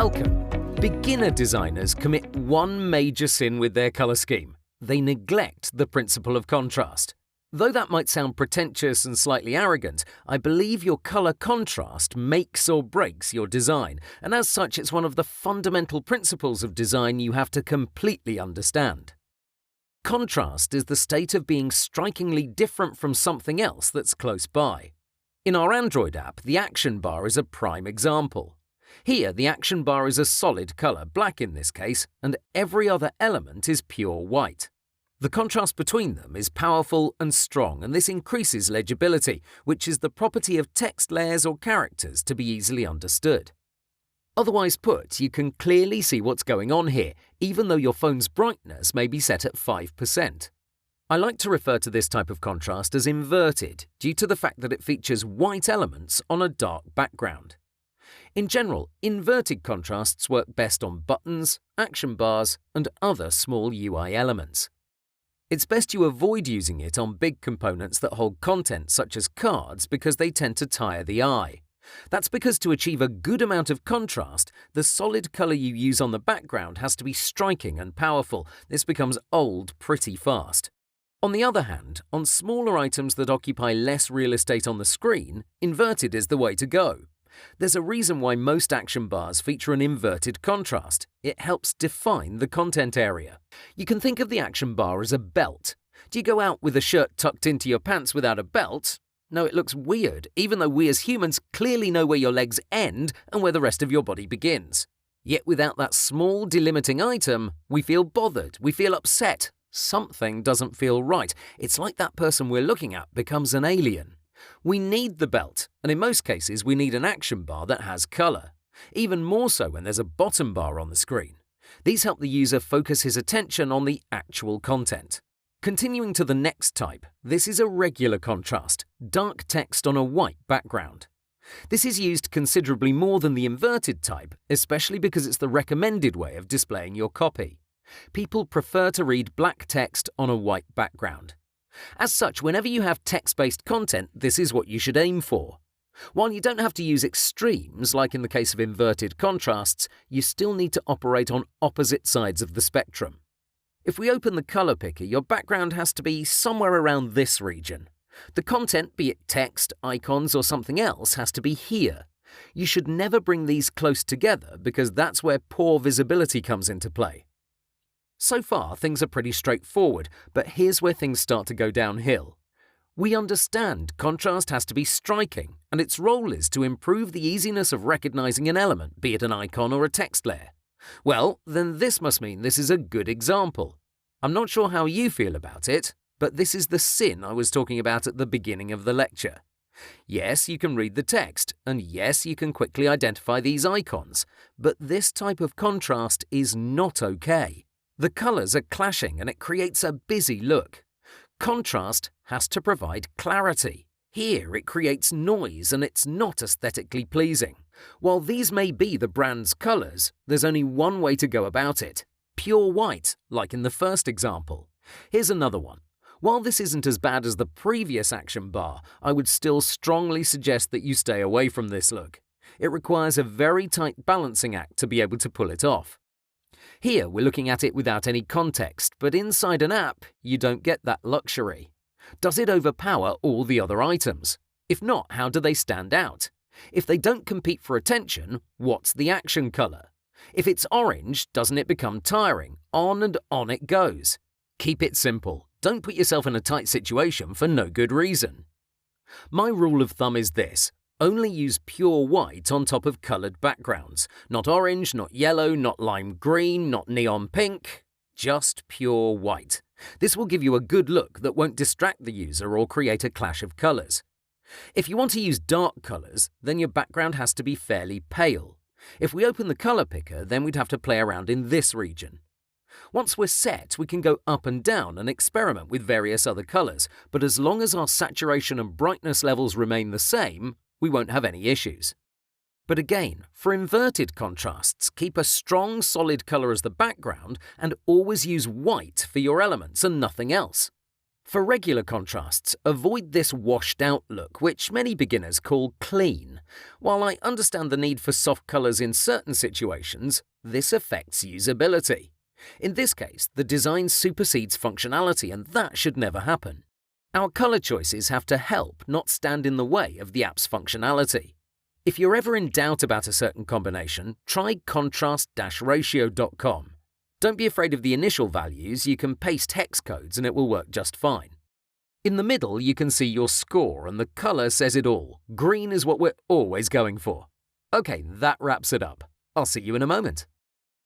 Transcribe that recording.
Welcome. Beginner designers commit one major sin with their colour scheme. They neglect the principle of contrast. Though that might sound pretentious and slightly arrogant, I believe your colour contrast makes or breaks your design, and as such it's one of the fundamental principles of design you have to completely understand. Contrast is the state of being strikingly different from something else that's close by. In our Android app, the action bar is a prime example. Here, the action bar is a solid colour, black in this case, and every other element is pure white. The contrast between them is powerful and strong, and this increases legibility, which is the property of text layers or characters to be easily understood. Otherwise put, you can clearly see what's going on here, even though your phone's brightness may be set at 5%. I like to refer to this type of contrast as inverted, due to the fact that it features white elements on a dark background. In general, inverted contrasts work best on buttons, action bars, and other small UI elements. It's best you avoid using it on big components that hold content such as cards because they tend to tire the eye. That's because to achieve a good amount of contrast, the solid colour you use on the background has to be striking and powerful. This becomes old pretty fast. On the other hand, on smaller items that occupy less real estate on the screen, inverted is the way to go. There's a reason why most action bars feature an inverted contrast. It helps define the content area. You can think of the action bar as a belt. Do you go out with a shirt tucked into your pants without a belt? No, it looks weird, even though we as humans clearly know where your legs end and where the rest of your body begins. Yet without that small delimiting item, we feel bothered, we feel upset. Something doesn't feel right. It's like that person we're looking at becomes an alien. We need the belt, and in most cases we need an action bar that has colour. Even more so when there's a bottom bar on the screen. These help the user focus his attention on the actual content. Continuing to the next type, this is a regular contrast, dark text on a white background. This is used considerably more than the inverted type, especially because it's the recommended way of displaying your copy. People prefer to read black text on a white background. As such, whenever you have text-based content, this is what you should aim for. While you don't have to use extremes, like in the case of inverted contrasts, you still need to operate on opposite sides of the spectrum. If we open the colour picker, your background has to be somewhere around this region. The content, be it text, icons, or something else, has to be here. You should never bring these close together because that's where poor visibility comes into play. So far, things are pretty straightforward, but here's where things start to go downhill. We understand contrast has to be striking, and its role is to improve the easiness of recognizing an element, be it an icon or a text layer. Well, then this must mean this is a good example. I'm not sure how you feel about it, but this is the sin I was talking about at the beginning of the lecture. Yes, you can read the text, and yes, you can quickly identify these icons, but this type of contrast is not okay. The colours are clashing and it creates a busy look. Contrast has to provide clarity. Here it creates noise and it's not aesthetically pleasing. While these may be the brand's colours, there's only one way to go about it. Pure white, like in the first example. Here's another one. While this isn't as bad as the previous action bar, I would still strongly suggest that you stay away from this look. It requires a very tight balancing act to be able to pull it off. Here we're looking at it without any context, but inside an app, you don't get that luxury. Does it overpower all the other items? If not, how do they stand out? If they don't compete for attention, what's the action colour? If it's orange, doesn't it become tiring? On and on it goes. Keep it simple. Don't put yourself in a tight situation for no good reason. My rule of thumb is this. Only use pure white on top of coloured backgrounds. Not orange, not yellow, not lime green, not neon pink. Just pure white. This will give you a good look that won't distract the user or create a clash of colours. If you want to use dark colours, then your background has to be fairly pale. If we open the colour picker, then we'd have to play around in this region. Once we're set, we can go up and down and experiment with various other colours, but as long as our saturation and brightness levels remain the same, we won't have any issues. But again, for inverted contrasts, keep a strong, solid colour as the background and always use white for your elements and nothing else. For regular contrasts, avoid this washed-out look, which many beginners call clean. While I understand the need for soft colours in certain situations, this affects usability. In this case, the design supersedes functionality, and that should never happen. Our colour choices have to help, not stand in the way of the app's functionality. If you're ever in doubt about a certain combination, try contrast-ratio.com. Don't be afraid of the initial values, you can paste hex codes and it will work just fine. In the middle, you can see your score, and the colour says it all. Green is what we're always going for. Okay, that wraps it up. I'll see you in a moment.